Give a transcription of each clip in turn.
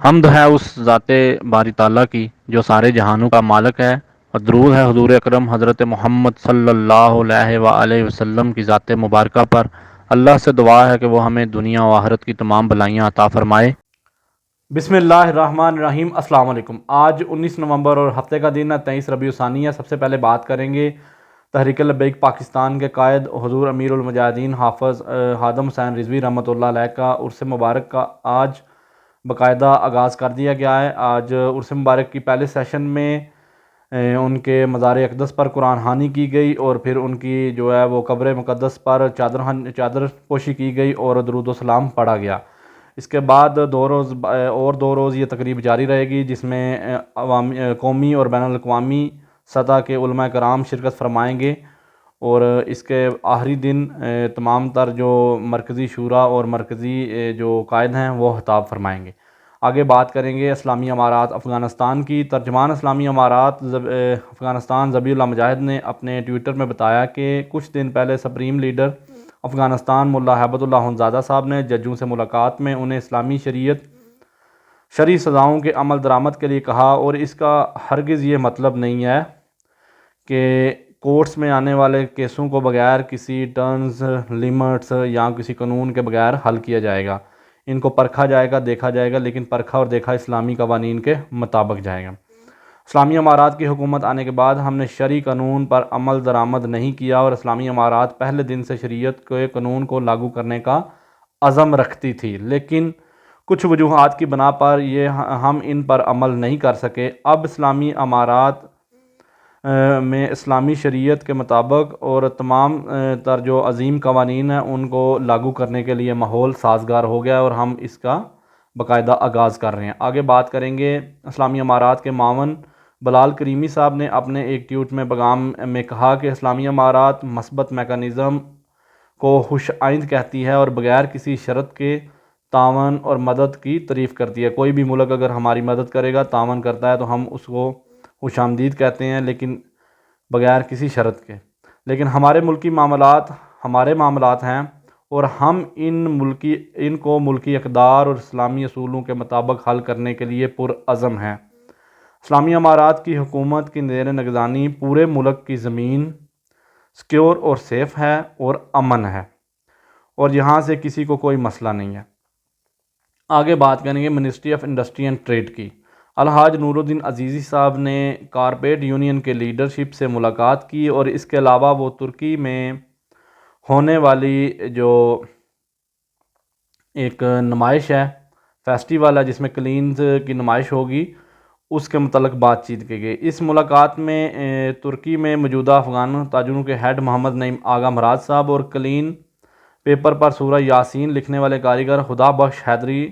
حمد ہے اس ذات باری تعالیٰ کی جو سارے جہانوں کا مالک ہے، اور درود ہے حضور اکرم حضرت محمد صلی اللہ علیہ وآلہ وسلم کی ذات مبارکہ پر۔ اللہ سے دعا ہے کہ وہ ہمیں دنیا و آخرت کی تمام بلائیاں عطا فرمائے۔ بسم اللہ الرحمن الرحیم۔ السلام علیکم۔ آج 19 نومبر اور ہفتے کا دن ہے 23 ربیع الثانی ہے۔ سب سے پہلے بات کریں گے تحریک لبیک پاکستان کے قائد حضور امیر المجاہدین حافظ خادم حسین رضوی رحمۃ اللہ علیہ کا عرس مبارک کا آج باقاعدہ آغاز کر دیا گیا ہے۔ آج عرس مبارک کی پہلے سیشن میں ان کے مزار اقدس پر قرآن خوانی کی گئی، اور پھر ان کی جو ہے وہ قبر مقدس پر چادر پوشی کی گئی اور درود و سلام پڑھا گیا۔ اس کے بعد دو روز یہ تقریب جاری رہے گی، جس میں قومی اور بین الاقوامی سطح کے علماء کرام شرکت فرمائیں گے، اور اس کے آخری دن تمام تر جو مرکزی شورا اور مرکزی جو قائد ہیں وہ خطاب فرمائیں گے۔ آگے بات کریں گے اسلامی امارات افغانستان کی۔ ترجمان اسلامی امارات افغانستان ذبیح اللہ مجاہد نے اپنے ٹویٹر میں بتایا کہ کچھ دن پہلے سپریم لیڈر افغانستان ملا ہیبت اللہ اخندزادہ صاحب نے ججوں سے ملاقات میں انہیں اسلامی شرعی سزاؤں کے عمل درآمد کے لیے کہا، اور اس کا ہرگز یہ مطلب نہیں ہے کہ کورٹس میں آنے والے کیسوں کو بغیر کسی ٹرمز لیمٹس یا کسی قانون کے بغیر حل کیا جائے گا۔ ان کو پرکھا جائے گا، دیکھا جائے گا، لیکن پرکھا اور دیکھا اسلامی قوانین کے مطابق جائے گا۔ اسلامی امارات کی حکومت آنے کے بعد ہم نے شرعی قانون پر عمل درآمد نہیں کیا، اور اسلامی امارات پہلے دن سے شریعت کے قانون کو لاگو کرنے کا عزم رکھتی تھی، لیکن کچھ وجوہات کی بنا پر ہم ان پر عمل نہیں کر سکے۔ اب اسلامی امارات میں اسلامی شریعت کے مطابق اور تمام تر جو عظیم قوانین ہیں ان کو لاگو کرنے کے لیے ماحول سازگار ہو گیا، اور ہم اس کا باقاعدہ آغاز کر رہے ہیں۔ آگے بات کریں گے اسلامی امارات کے معاون بلال کریمی صاحب نے اپنے ایک ٹویٹ میں پیغام میں کہا کہ اسلامی امارات مثبت میکانزم کو خوش آئند کہتی ہے اور بغیر کسی شرط کے تعاون اور مدد کی تعریف کرتی ہے۔ کوئی بھی ملک اگر ہماری مدد کرے گا، تعاون کرتا ہے، تو ہم اس کو خوش آمدید کہتے ہیں، لیکن بغیر کسی شرط کے۔ لیکن ہمارے ملکی معاملات ہمارے معاملات ہیں، اور ہم ان کو ملکی اقدار اور اسلامی اصولوں کے مطابق حل کرنے کے لیے پرعزم ہیں۔ اسلامی امارات کی حکومت کی زیر نگرانی پورے ملک کی زمین سیکیور اور سیف ہے اور امن ہے، اور یہاں سے کسی کو کوئی مسئلہ نہیں ہے۔ آگے بات کریں گے ministry of industry and trade کی۔ الحاج نور الدین عزیزی صاحب نے کارپوریٹ یونین کے لیڈرشپ سے ملاقات کی، اور اس کے علاوہ وہ ترکی میں ہونے والی جو ایک نمائش ہے، فیسٹیول ہے جس میں کلینز کی نمائش ہوگی، اس کے متعلق بات چیت کی گئی۔ اس ملاقات میں ترکی میں موجودہ افغان تاجروں کے ہیڈ محمد نعیم آغا مراد صاحب اور کلین پیپر پر سورہ یاسین لکھنے والے کاریگر خدا بخش حیدری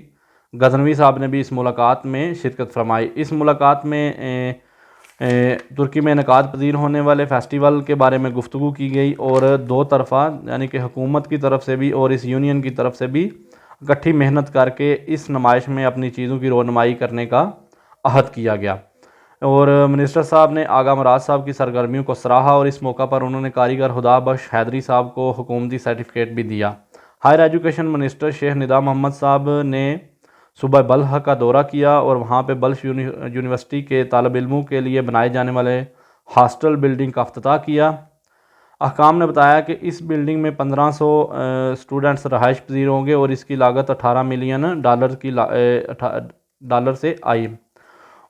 غزنوی صاحب نے بھی اس ملاقات میں شرکت فرمائی۔ اس ملاقات میں ترکی میں انعقاد پذیر ہونے والے فیسٹیول کے بارے میں گفتگو کی گئی، اور دو طرفہ یعنی کہ حکومت کی طرف سے بھی اور اس یونین کی طرف سے بھی اکٹھی محنت کر کے اس نمائش میں اپنی چیزوں کی رونمائی کرنے کا عہد کیا گیا، اور منسٹر صاحب نے آغا مراد صاحب کی سرگرمیوں کو سراہا، اور اس موقع پر انہوں نے کاریگر خدا بخش حیدری صاحب کو حکومتی سرٹیفکیٹ بھی دیا۔ ہائر ایجوکیشن منسٹر شیخ ندا محمد صاحب نے صوبہ بلخ کا دورہ کیا، اور وہاں پہ بلخ یونیورسٹی کے طالب علموں کے لیے بنائے جانے والے ہاسٹل بلڈنگ کا افتتاح کیا۔ حکام نے بتایا کہ اس بلڈنگ میں 1500 اسٹوڈنٹس رہائش پذیر ہوں گے، اور اس کی لاگت $18 ملین ڈالر سے آئی،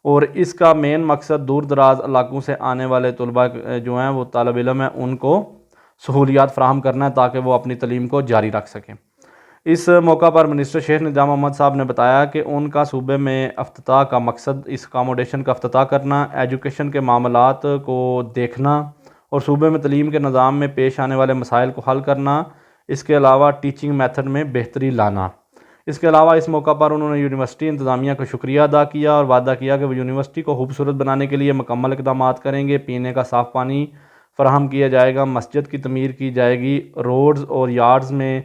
اور اس کا مین مقصد دور دراز علاقوں سے آنے والے طلباء جو ہیں وہ طالب علم ہیں ان کو سہولیات فراہم کرنا ہے تاکہ وہ اپنی تعلیم کو جاری رکھ سکیں۔ اس موقع پر منسٹر شیخ ندا محمد صاحب نے بتایا کہ ان کا صوبے میں افتتاح کا مقصد اس اکاموڈیشن کا افتتاح کرنا، ایجوکیشن کے معاملات کو دیکھنا، اور صوبے میں تعلیم کے نظام میں پیش آنے والے مسائل کو حل کرنا، اس کے علاوہ ٹیچنگ میتھڈ میں بہتری لانا۔ اس کے علاوہ اس موقع پر انہوں نے یونیورسٹی انتظامیہ کا شکریہ ادا کیا اور وعدہ کیا کہ وہ یونیورسٹی کو خوبصورت بنانے کے لیے مکمل اقدامات کریں گے۔ پینے کا صاف پانی فراہم کیا جائے گا، مسجد کی تعمیر کی جائے گی، روڈز اور یارڈز میں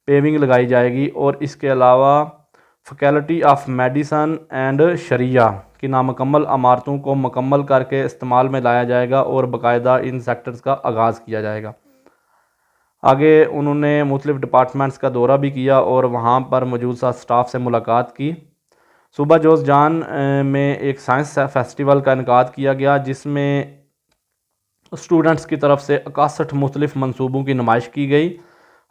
پیونگ لگائی جائے گی، اور اس کے علاوہ فیکلٹی آف میڈیسن اینڈ شریعہ کی نامکمل عمارتوں کو مکمل کر کے استعمال میں لایا جائے گا، اور باقاعدہ ان سیکٹرز کا آغاز کیا جائے گا۔ آگے انہوں نے مختلف ڈپارٹمنٹس کا دورہ بھی کیا اور وہاں پر موجود سٹاف سے ملاقات کی۔ صوبہ جوزجان میں ایک سائنس فیسٹیول کا انعقاد کیا گیا جس میں اسٹوڈنٹس کی طرف سے 61 مختلف منصوبوں کی نمائش کی گئی۔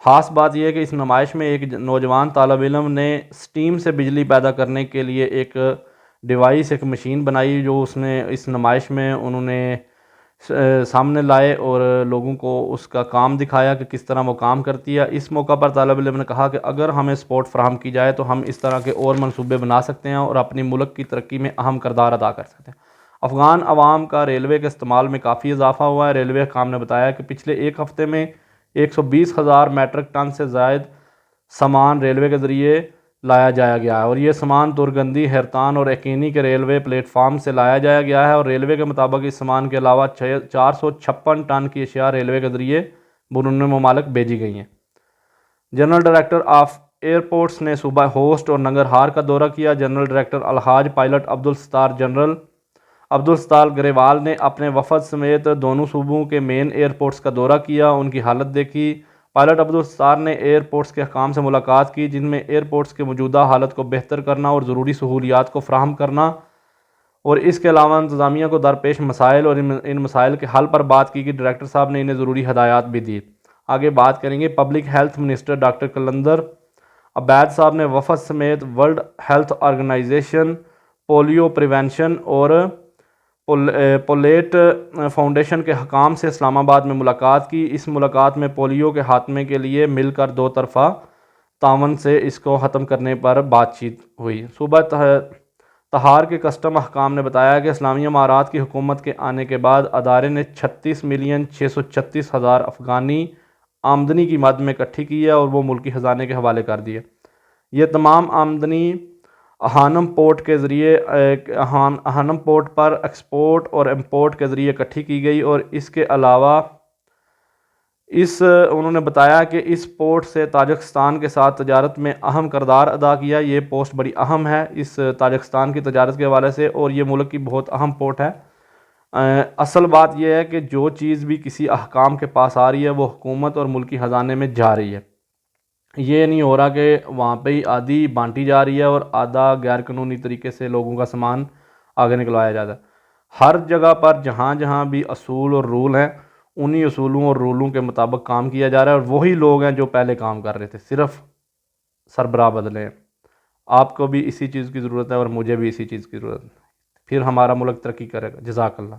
خاص بات یہ ہے کہ اس نمائش میں ایک نوجوان طالب علم نے سٹیم سے بجلی پیدا کرنے کے لیے ایک ڈیوائس، ایک مشین بنائی جو اس نے اس نمائش میں انہوں نے سامنے لائے اور لوگوں کو اس کا کام دکھایا کہ کس طرح وہ کام کرتی ہے۔ اس موقع پر طالب علم نے کہا کہ اگر ہمیں سپورٹ فراہم کی جائے تو ہم اس طرح کے اور منصوبے بنا سکتے ہیں اور اپنی ملک کی ترقی میں اہم کردار ادا کر سکتے ہیں۔ افغان عوام کا ریلوے کے استعمال میں کافی اضافہ ہوا ہے۔ ریلوے حکام نے بتایا کہ پچھلے ایک ہفتے میں 120,000 میٹرک ٹن سے زائد سامان ریلوے کے ذریعے لایا جایا گیا ہے، اور یہ سامان تورگندی، حیرتان اور ایکینی کے ریلوے پلیٹ فارم سے لایا جایا گیا ہے، اور ریلوے کے مطابق اس سامان کے علاوہ 456 ٹن کی اشیاء ریلوے کے ذریعے بیرون ممالک بھیجی گئی ہیں۔ جنرل ڈائریکٹر آف ایئرپورٹس نے صوبہ ہوسٹ اور ننگرہار کا دورہ کیا۔ جنرل ڈائریکٹر الحاج پائلٹ جنرل عبدالستار گریوال نے اپنے وفد سمیت دونوں صوبوں کے مین ایئرپورٹس کا دورہ کیا، ان کی حالت دیکھی۔ پائلٹ عبدالستار نے ایئرپورٹس کے حکام سے ملاقات کی جن میں ایئرپورٹس کے موجودہ حالت کو بہتر کرنا اور ضروری سہولیات کو فراہم کرنا اور اس کے علاوہ انتظامیہ کو درپیش مسائل اور ان مسائل کے حل پر بات کی کہ ڈائریکٹر صاحب نے انہیں ضروری ہدایات بھی دی۔ آگے بات کریں گے public health minister doctor Kalandar Ubaid صاحب نے وفد سمیت world health organization, polio prevention اور پولیٹ فاؤنڈیشن کے حکام سے اسلام آباد میں ملاقات کی۔ اس ملاقات میں پولیو کے خاتمے کے لیے مل کر دو طرفہ تعاون سے اس کو ختم کرنے پر بات چیت ہوئی۔ صوبہ تہار کے کسٹم حکام نے بتایا کہ اسلامی امارات کی حکومت کے آنے کے بعد ادارے نے 36,636,000 افغانی آمدنی کی مد میں اکٹھی کی ہے اور وہ ملکی خزانے کے حوالے کر دی ہے۔ یہ تمام آمدنی اہانم پورٹ کے ذریعے اہانم پورٹ پر ایکسپورٹ اور امپورٹ کے ذریعے اکٹھی کی گئی، اور اس کے علاوہ انہوں نے بتایا کہ اس پورٹ سے تاجکستان کے ساتھ تجارت میں اہم کردار ادا کیا۔ یہ پوسٹ بڑی اہم ہے اس تاجکستان کی تجارت کے حوالے سے، اور یہ ملک کی بہت اہم پورٹ ہے۔ اصل بات یہ ہے کہ جو چیز بھی کسی حکام کے پاس آ رہی ہے وہ حکومت اور ملکی خزانے میں جا رہی ہے۔ یہ نہیں ہو رہا کہ وہاں پہ ہی آدھی بانٹی جا رہی ہے اور آدھا غیر قانونی طریقے سے لوگوں کا سامان آگے نکلوایا جاتا ہے۔ ہر جگہ پر جہاں جہاں بھی اصول اور رول ہیں انہی اصولوں اور رولوں کے مطابق کام کیا جا رہا ہے، اور وہی لوگ ہیں جو پہلے کام کر رہے تھے، صرف سربراہ بدلے ہیں۔ آپ کو بھی اسی چیز کی ضرورت ہے اور مجھے بھی اسی چیز کی ضرورت ہے، پھر ہمارا ملک ترقی کرے گا۔ جزاک اللہ۔